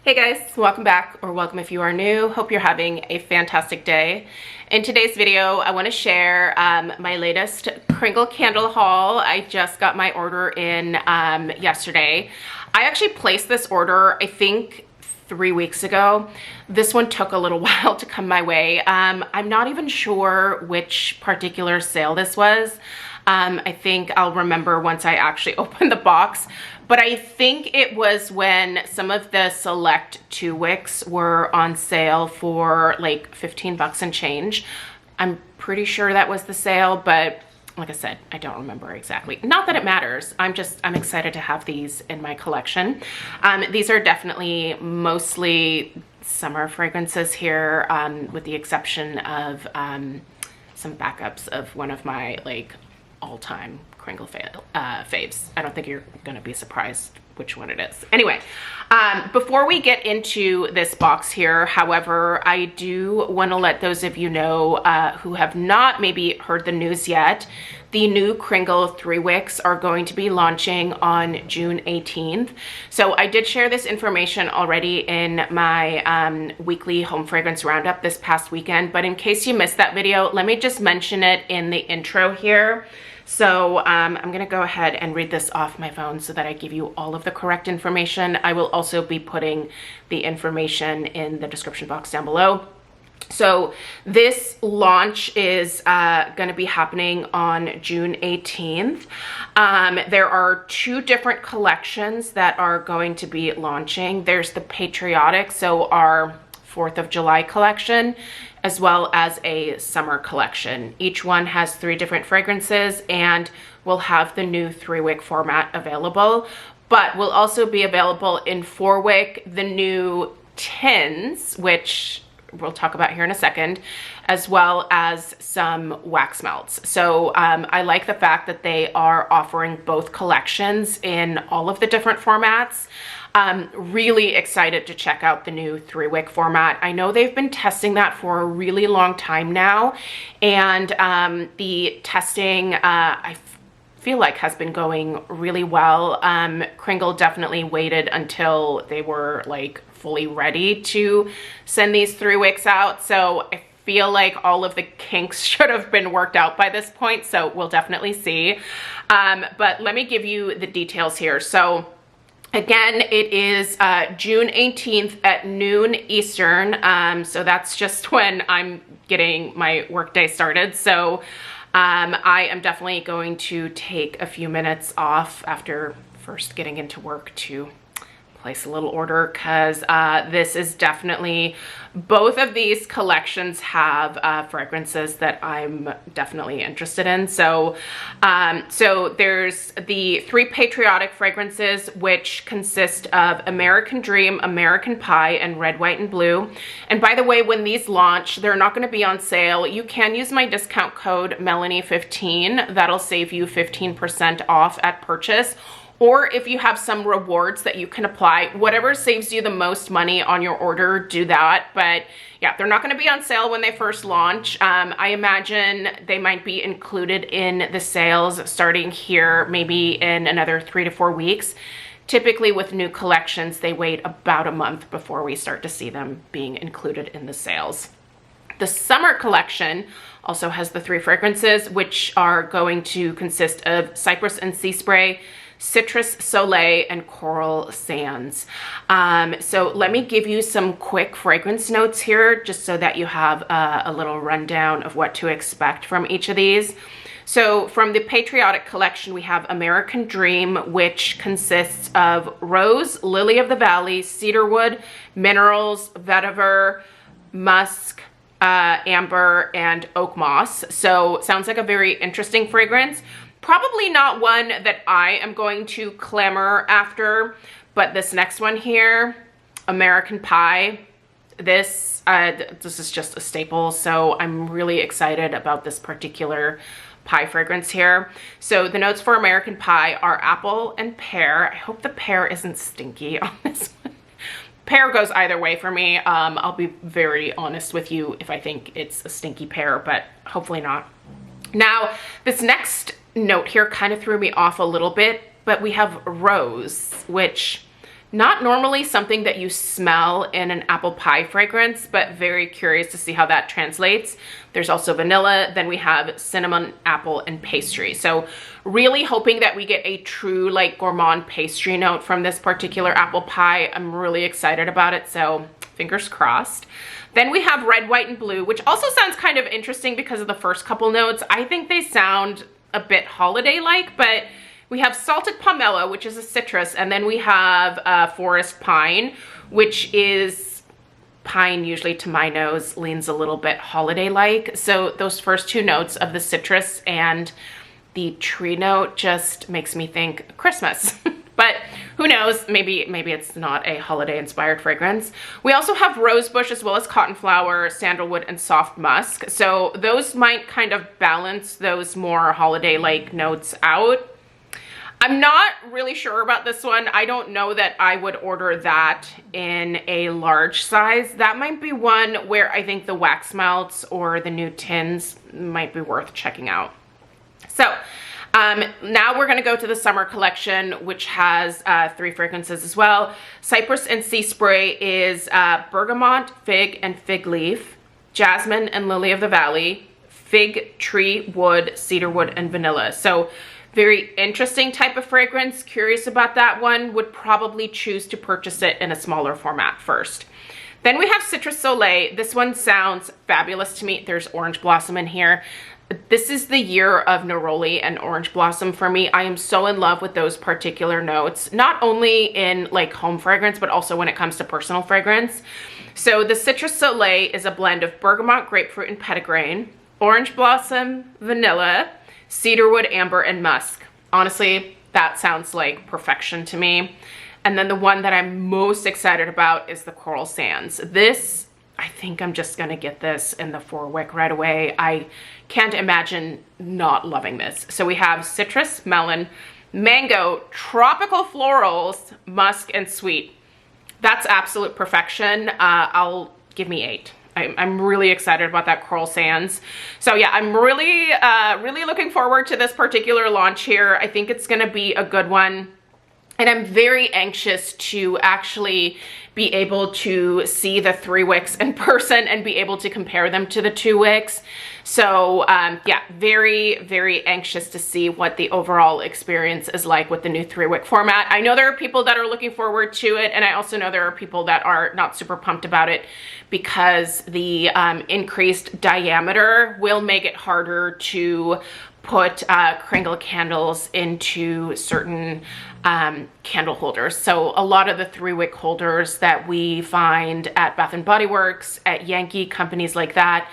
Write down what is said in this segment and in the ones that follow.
Hey guys, welcome back, or welcome if you are new. Hope you're having a fantastic day. In today's video, I want to share my latest Kringle Candle haul. I just got my order in yesterday. I actually placed this order, I think, 3 weeks ago. This one took a little while to come my way. I'm not even sure which particular sale this was. I think I'll remember once I actually open the box. But I think it was when some of the select 2 wicks were on sale for like 15 bucks and change. I'm pretty sure that was the sale, but like I said, I don't remember exactly. Not that it matters. I'm excited to have these in my collection. These are definitely mostly summer fragrances here, with the exception of some backups of one of my like all-time Kringle faves. I don't think you're gonna be surprised which one it is. Anyway, before we get into this box here, however, I do want to let those of you know who have not maybe heard the news yet, the new Kringle 3 wicks are going to be launching on June 18th. So I did share this information already in my weekly home fragrance roundup this past weekend, but in case you missed that video, let me just mention it in the intro here. So I'm gonna go ahead and read this off my phone so that I give you all of the correct information. I will also be putting the information in the description box down below. So this launch is going to be happening on June 18th. There are 2 different collections that are going to be launching. There's the Patriotic, so our 4th of July collection, as well as a summer collection. Each one has 3 different fragrances and will have the new 3 wick format available, but will also be available in 4 wick, the new tins, which we'll talk about here in a second, as well as some wax melts. So I like the fact that they are offering both collections in all of the different formats. Really excited to check out the new 3 wick format. I know they've been testing that for a really long time now, and the testing I feel like has been going really well. Kringle definitely waited until they were like fully ready to send these 3 wicks out, so I feel like all of the kinks should have been worked out by this point, so we'll definitely see. But let me give you the details here. So again, it is June 18th at noon Eastern, so that's just when I'm getting my workday started. So I am definitely going to take a few minutes off after first getting into work to place a little order, because this is definitely, both of these collections have fragrances that I'm definitely interested in. So so there's the 3 Patriotic fragrances, which consist of American Dream, American Pie, and Red, White, and Blue. And by the way, when these launch, they're not going to be on sale. You can use my discount code Melanie15. That'll save you 15% off at purchase. Or if you have some rewards that you can apply, whatever saves you the most money on your order, do that. But yeah, they're not going to be on sale when they first launch. I imagine they might be included in the sales starting here maybe in another 3 to 4 weeks. Typically with new collections, they wait about a month before we start to see them being included in the sales. The summer collection also has the 3 fragrances, which are going to consist of Cypress and Sea Spray, Citrus Soleil, and Coral Sands. So let me give you some quick fragrance notes here, just so that you have a little rundown of what to expect from each of these. So from the Patriotic collection, we have American Dream, which consists of rose, lily of the valley, cedarwood, minerals, vetiver, musk, amber, and oak moss. So sounds like a very interesting fragrance. Probably not one that I am going to clamor after, but this next one here, American Pie, this is just a staple, so I'm really excited about this particular pie fragrance here. So the notes for American Pie are apple and pear. I hope the pear isn't stinky on this one. Pear goes either way for me. I'll be very honest with you if I think it's a stinky pear, but hopefully not. Now, this next note here kind of threw me off a little bit, but we have rose, which Not normally something that you smell in an apple pie fragrance, but very curious to see how that translates. There's also vanilla, then we have cinnamon, apple, and pastry. So really hoping that we get a true like gourmand pastry note from this particular apple pie. I'm really excited about it, so fingers crossed. Then we have red, white, and blue, which also sounds kind of interesting because of the first couple notes. I think they sound a bit holiday-like, but we have salted pomelo, which is a citrus, and then we have forest pine, which is pine usually to my nose leans a little bit holiday-like. So those first two notes of the citrus and the tree note just makes me think Christmas. But who knows, maybe it's not a holiday-inspired fragrance. We also have rosebush as well as cottonflower, sandalwood, and soft musk. So those might kind of balance those more holiday-like notes out. I'm not really sure about this one. I don't know that I would order that in a large size. That might be one where I think the wax melts or the new tins might be worth checking out. So now we're gonna go to the summer collection, which has 3 fragrances as well. Cypress and Sea Spray is bergamot, fig, and fig leaf. Jasmine and lily of the valley. Fig, tree, wood, cedar wood, and vanilla. So very interesting type of fragrance. Curious about that one. Would probably choose to purchase it in a smaller format first. Then we have Citrus Soleil. This one sounds fabulous to me. There's orange blossom in here. This is the year of neroli and orange blossom for me. I am so in love with those particular notes, not only in like home fragrance, but also when it comes to personal fragrance. So the Citrus Soleil is a blend of bergamot, grapefruit, and petitgrain, orange blossom, vanilla, cedarwood, amber, and musk. Honestly, that sounds like perfection to me. And then the one that I'm most excited about is the Coral Sands. This, I think I'm just gonna get this in the 4-wick right away. I can't imagine not loving this. So we have citrus, melon, mango, tropical florals, musk, and sweet. That's absolute perfection. I'll give me 8. I'm really excited about that Coral Sands. So yeah, I'm really, really looking forward to this particular launch here. I think it's gonna be a good one. And I'm very anxious to actually be able to see the 3 wicks in person and be able to compare them to the 2 wicks. So yeah, very, very anxious to see what the overall experience is like with the new 3-wick format. I know there are people that are looking forward to it, and I also know there are people that are not super pumped about it because the increased diameter will make it harder to put Kringle candles into certain candle holders. So a lot of the 3-wick holders that we find at Bath & Body Works, at Yankee, companies like that,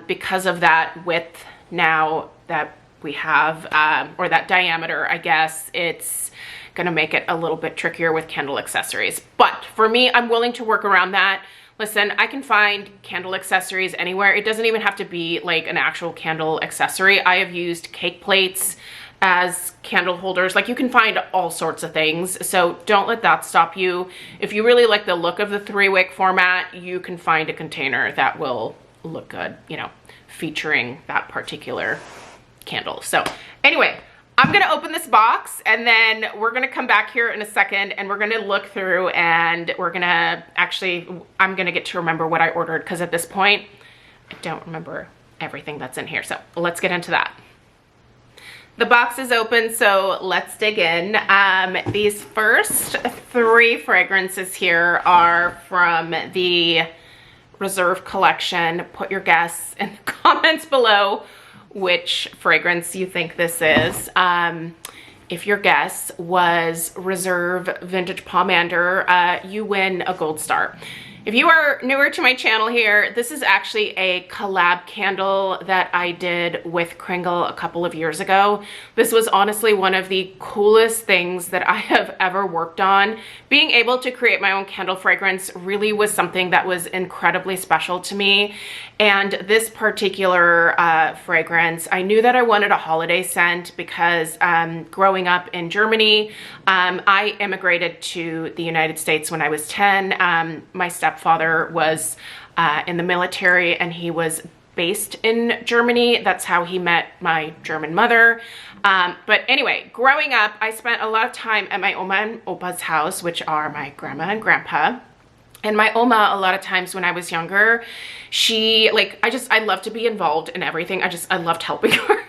because of that width now that we have, or that diameter, I guess, it's gonna make it a little bit trickier with candle accessories. But for me, I'm willing to work around that. Listen, I can find candle accessories anywhere. It doesn't even have to be like an actual candle accessory. I have used cake plates as candle holders. Like, you can find all sorts of things. So don't let that stop you. If you really like the look of the 3-wick format, you can find a container that will look good, you know, featuring that particular candle. So anyway, I'm gonna open this box and then we're gonna come back here in a second and we're gonna look through and we're gonna actually, I'm gonna get to remember what I ordered because at this point, I don't remember everything that's in here. So let's get into that. The box is open, so let's dig in. These first 3 fragrances here are from the Reserve collection. Put your guess in the comments below which fragrance you think this is. If your guess was Reserve Vintage Pomander, you win a gold star. If you are newer to my channel here, this is actually a collab candle that I did with Kringle a couple of years ago. This was honestly one of the coolest things that I have ever worked on. Being able to create my own candle fragrance really was something that was incredibly special to me. And this particular fragrance, I knew that I wanted a holiday scent because growing up in Germany, I immigrated to the United States when I was 10. My stepfather was in the military and he was based in Germany. That's how he met my German mother. But anyway, growing up, I spent a lot of time at my Oma and Opa's house, which are my grandma and grandpa. And my Oma, a lot of times when I was younger, she, like, I love to be involved in everything. I loved helping her.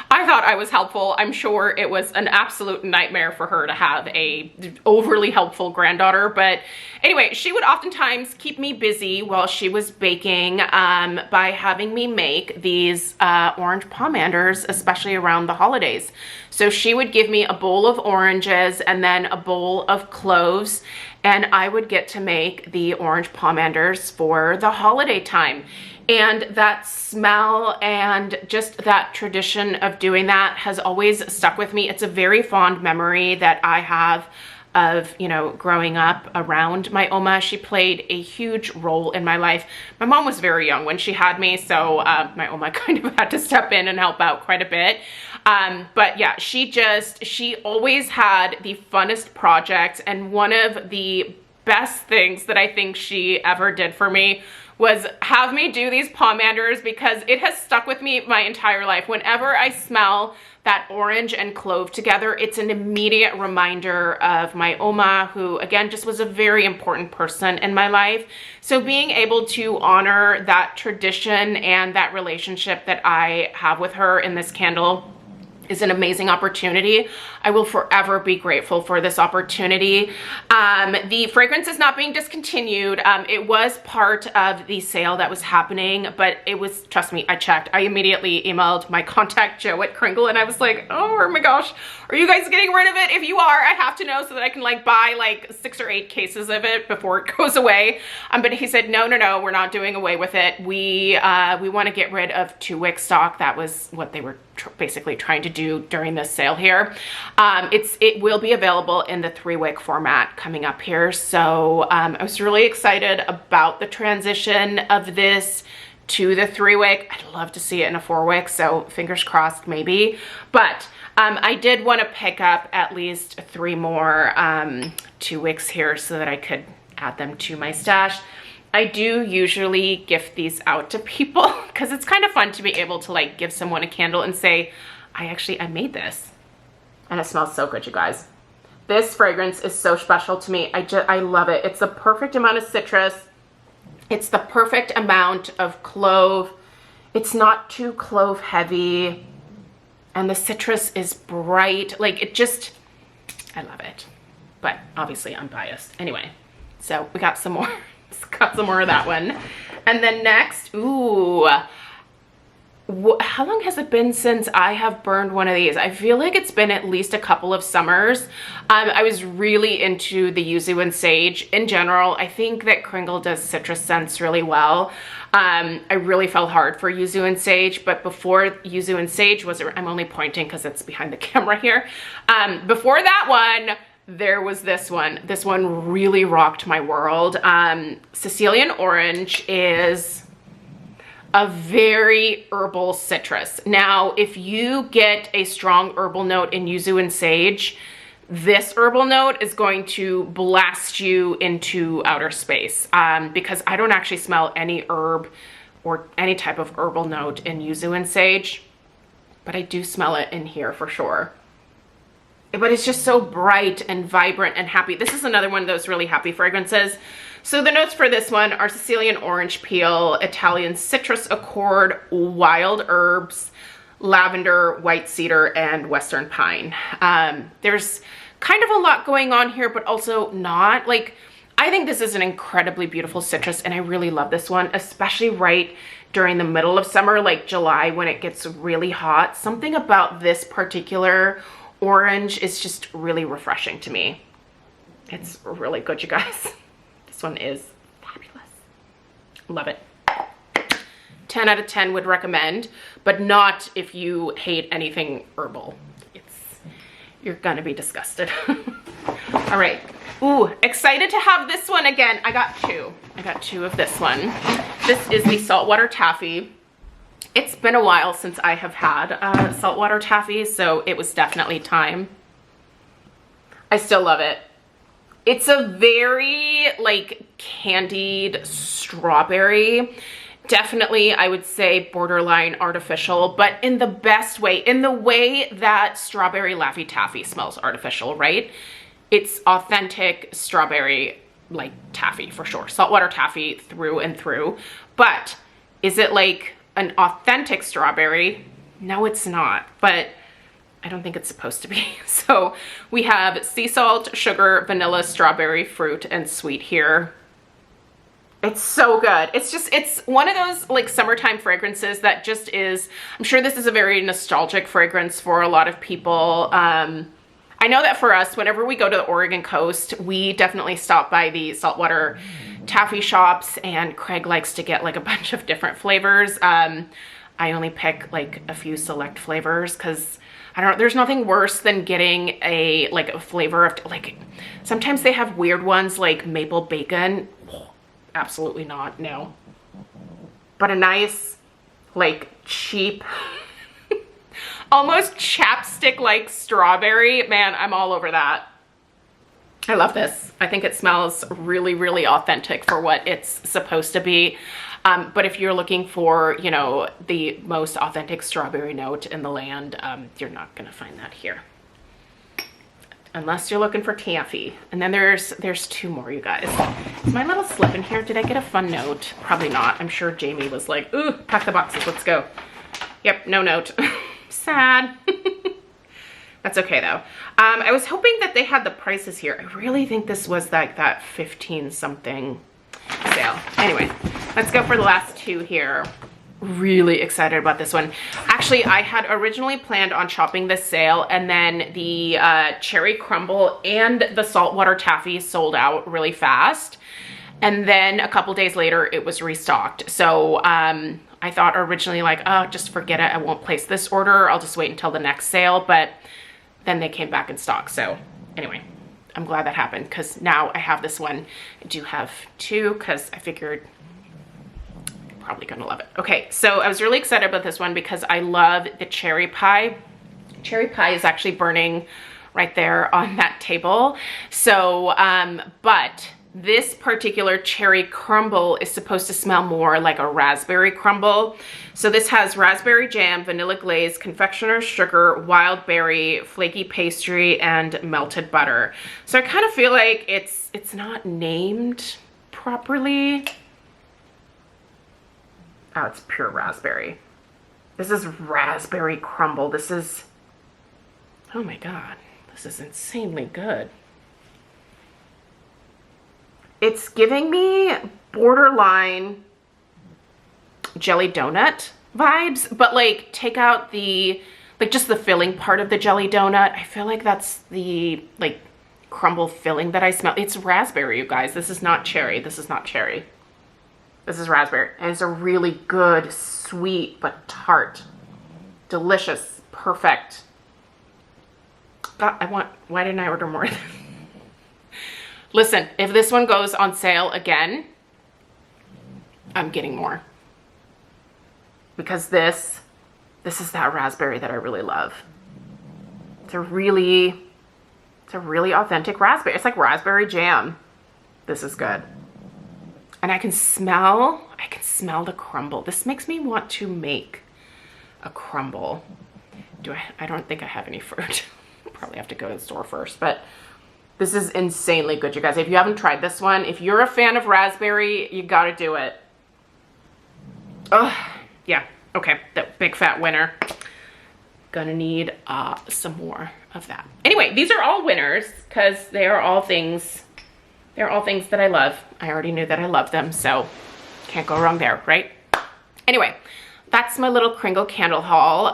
I thought I was helpful. I'm sure it was an absolute nightmare for her to have a overly helpful granddaughter. But anyway, she would oftentimes keep me busy while she was baking by having me make these orange pomanders, especially around the holidays. So she would give me a bowl of oranges and then a bowl of cloves, and I would get to make the orange pomanders for the holiday time. And that smell and just that tradition of doing that has always stuck with me. It's a very fond memory that I have of, you know, growing up around my Oma. She played a huge role in my life. My mom was very young when she had me, so my Oma kind of had to step in and help out quite a bit. But yeah, she always had the funnest projects, and one of the best things that I think she ever did for me was have me do these pomanders, because it has stuck with me my entire life. Whenever I smell that orange and clove together, it's an immediate reminder of my Oma, who again just was a very important person in my life. So being able to honor that tradition and that relationship that I have with her in this candle is an amazing opportunity. I will forever be grateful for this opportunity. The fragrance is not being discontinued. It was part of the sale that was happening, but it was, trust me, I checked. I immediately emailed my contact Joe at Kringle, and I was like, oh my gosh, are you guys getting rid of it? If you are, I have to know so that I can like buy like 6 or 8 cases of it before it goes away. But he said, no, we're not doing away with it. We want to get rid of 2-wick stock. That was what they were basically trying to do during this sale here. It will be available in the 3-wick format coming up here. So I was really excited about the transition of this to the 3-wick. I'd love to see it in a 4-wick, so fingers crossed maybe. But I did want to pick up at least 3 more 2-wicks here so that I could add them to my stash. I do usually gift these out to people because it's kind of fun to be able to like give someone a candle and say, I made this. And it smells so good, you guys. This fragrance is so special to me. I love it. It's the perfect amount of citrus. It's the perfect amount of clove. It's not too clove heavy. And the citrus is bright. Like I love it. But obviously I'm biased. Anyway, so we got some more. Got some more of that one. And then next, ooh, how long has it been since I have burned one of these? I feel like it's been at least a couple of summers. I was really into the yuzu and sage in general. I think that Kringle does citrus scents really well. I really fell hard for yuzu and sage, but before yuzu and sage was, I'm only pointing because it's behind the camera here. Before that one, there was this one. This one really rocked my world. Sicilian orange is a very herbal citrus. Now, if you get a strong herbal note in yuzu and sage, this herbal note is going to blast you into outer space, because I don't actually smell any herb or any type of herbal note in yuzu and sage, but I do smell it in here for sure. But it's just so bright and vibrant and happy. This is another one of those really happy fragrances. So the notes for this one are Sicilian orange peel, Italian citrus accord, wild herbs, lavender, white cedar, and western pine. There's kind of a lot going on here, but also not. Like, I think this is an incredibly beautiful citrus, and I really love this one, especially right during the middle of summer, like July, when it gets really hot. Something about this particular orange is just really refreshing to me. It's really good, you guys. This one is fabulous. Love it. 10 out of 10 would recommend, but not if you hate anything herbal. You're gonna be disgusted. All right. Ooh, excited to have this one again. I got two of this one. This is the saltwater taffy. It's been a while since I have had saltwater taffy, so it was definitely time. I still love it. It's a very like candied strawberry, Definitely, I would say borderline artificial, but in the best way, in the way that strawberry Laffy Taffy smells artificial, right? It's authentic strawberry, like taffy for sure. Saltwater taffy through and through. But is it like an authentic strawberry? No, it's not, but I don't think it's supposed to be. So we have sea salt, sugar, vanilla, strawberry, fruit, and sweet here. It's so good. It's one of those like summertime fragrances that just is, I'm sure this is a very nostalgic fragrance for a lot of people. I know that for us, whenever we go to the Oregon coast, we definitely stop by the saltwater taffy shops, and Craig likes to get like a bunch of different flavors. I only pick like a few select flavors because I don't know, there's nothing worse than getting a flavor of, like, sometimes they have weird ones like maple bacon. Absolutely not, no. But a nice, like, cheap, almost chapstick-like strawberry, man, I'm all over that. I love this. I think it smells really, really authentic for what it's supposed to be. But if you're looking for, you know, the most authentic strawberry note in the land, you're not gonna find that here. Unless you're looking for taffy. And then there's two more, you guys. Is my little slip in here? Did I get a fun note? Probably not. I'm sure Jamie was like, ooh, pack the boxes, let's go. Yep, no note. Sad. That's okay though. I was hoping that they had the prices here. I really think this was like that 15 something sale. Anyway, let's go for the last two here. Really excited about this one. Actually, I had originally planned on shopping this sale, and then the cherry crumble and the saltwater taffy sold out really fast. And then a couple days later, it was restocked. So I thought originally like, oh, just forget it. I won't place this order. I'll just wait until the next sale. But then they came back in stock. So anyway, I'm glad that happened because now I have this one. I do have two because I figured probably gonna love it. Okay, so I was really excited about this one because I love the cherry pie. Cherry pie is actually burning right there on that table. So, but this particular cherry crumble is supposed to smell more like a raspberry crumble. So this has raspberry jam, vanilla glaze, confectioner's sugar, wild berry, flaky pastry, and melted butter. So I kind of feel like it's not named properly. Oh, it's pure raspberry. This is raspberry crumble. This is, oh my God, this is insanely good. It's giving me borderline jelly donut vibes, but like take out the, like just the filling part of the jelly donut. I feel like that's the like crumble filling that I smell. It's raspberry, you guys. This is not cherry. This is not cherry. This is raspberry, and it's a really good, sweet, but tart, delicious, perfect. God, why didn't I order more? Listen, if this one goes on sale again, I'm getting more. Because this is that raspberry that I really love. It's a really authentic raspberry. It's like raspberry jam. This is good. And I can smell the crumble. This makes me want to make a crumble. I don't think I have any fruit. Probably have to go to the store first, but this is insanely good, you guys. If you haven't tried this one, if you're a fan of raspberry, you gotta do it. Oh, yeah, okay, the big fat winner. Gonna need some more of that. Anyway, these are all winners because they are all things that I love. I already knew that I love them, so can't go wrong there, right? Anyway, that's my little Kringle candle haul.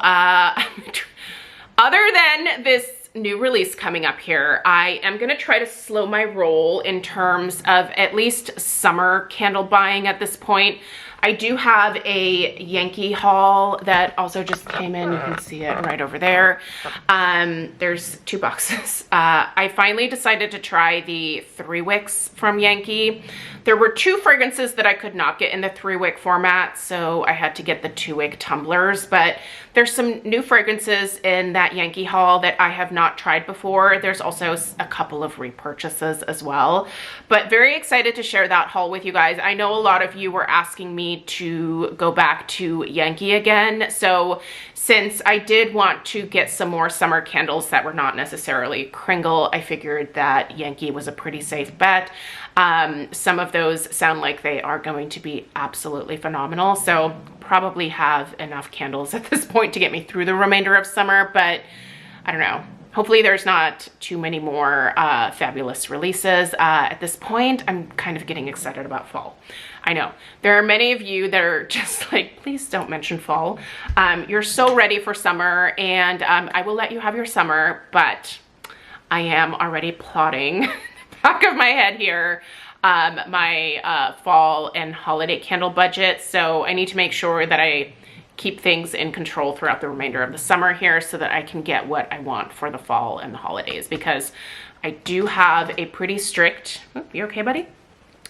Other than this new release coming up here, I am gonna try to slow my roll in terms of at least summer candle buying at this point. I do have a Yankee haul that also just came in. You can see it right over there. There's 2 boxes. I finally decided to try the 3-wicks from Yankee. There were 2 fragrances that I could not get in the 3-wick format, so I had to get the 2-wick tumblers, but there's some new fragrances in that Yankee haul that I have not tried before. There's also a couple of repurchases as well, but very excited to share that haul with you guys. I know a lot of you were asking me need to go back to Yankee again. So since I did want to get some more summer candles that were not necessarily Kringle, I figured that Yankee was a pretty safe bet. Some of those sound like they are going to be absolutely phenomenal. So probably have enough candles at this point to get me through the remainder of summer, but I don't know. Hopefully there's not too many more fabulous releases. At this point, I'm kind of getting excited about fall. I know. There are many of you that are just like, please don't mention fall. You're so ready for summer, and I will let you have your summer, but I am already plotting the back of my head here my fall and holiday candle budget. So I need to make sure that I keep things in control throughout the remainder of the summer here so that I can get what I want for the fall and the holidays, because I do have a pretty strict, you okay, buddy?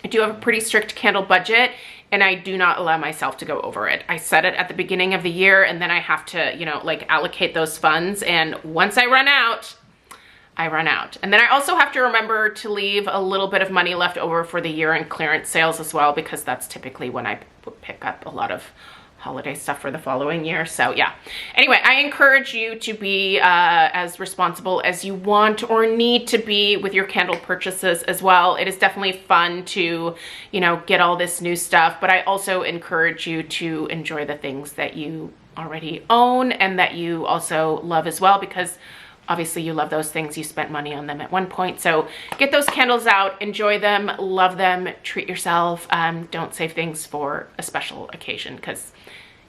I do have a pretty strict candle budget, and I do not allow myself to go over it. I set it at the beginning of the year, and then I have to, you know, like allocate those funds. And once I run out, I run out. And then I also have to remember to leave a little bit of money left over for the year-end clearance sales as well, because that's typically when I pick up a lot of holiday stuff for the following year. So yeah, anyway, I encourage you to be as responsible as you want or need to be with your candle purchases as well. It is definitely fun to, you know, get all this new stuff, but I also encourage you to enjoy the things that you already own and that you also love as well, because obviously you love those things, you spent money on them at one point. So get those candles out, enjoy them, love them, treat yourself. Don't save things for a special occasion, because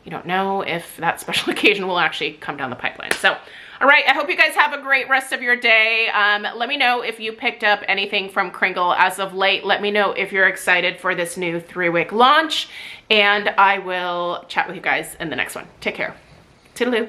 you don't know if that special occasion will actually come down the pipeline. So, all right, I hope you guys have a great rest of your day. Let me know if you picked up anything from Kringle as of late. Let me know if you're excited for this new 3-week launch, and I will chat with you guys in the next one. Take care. Toodaloo.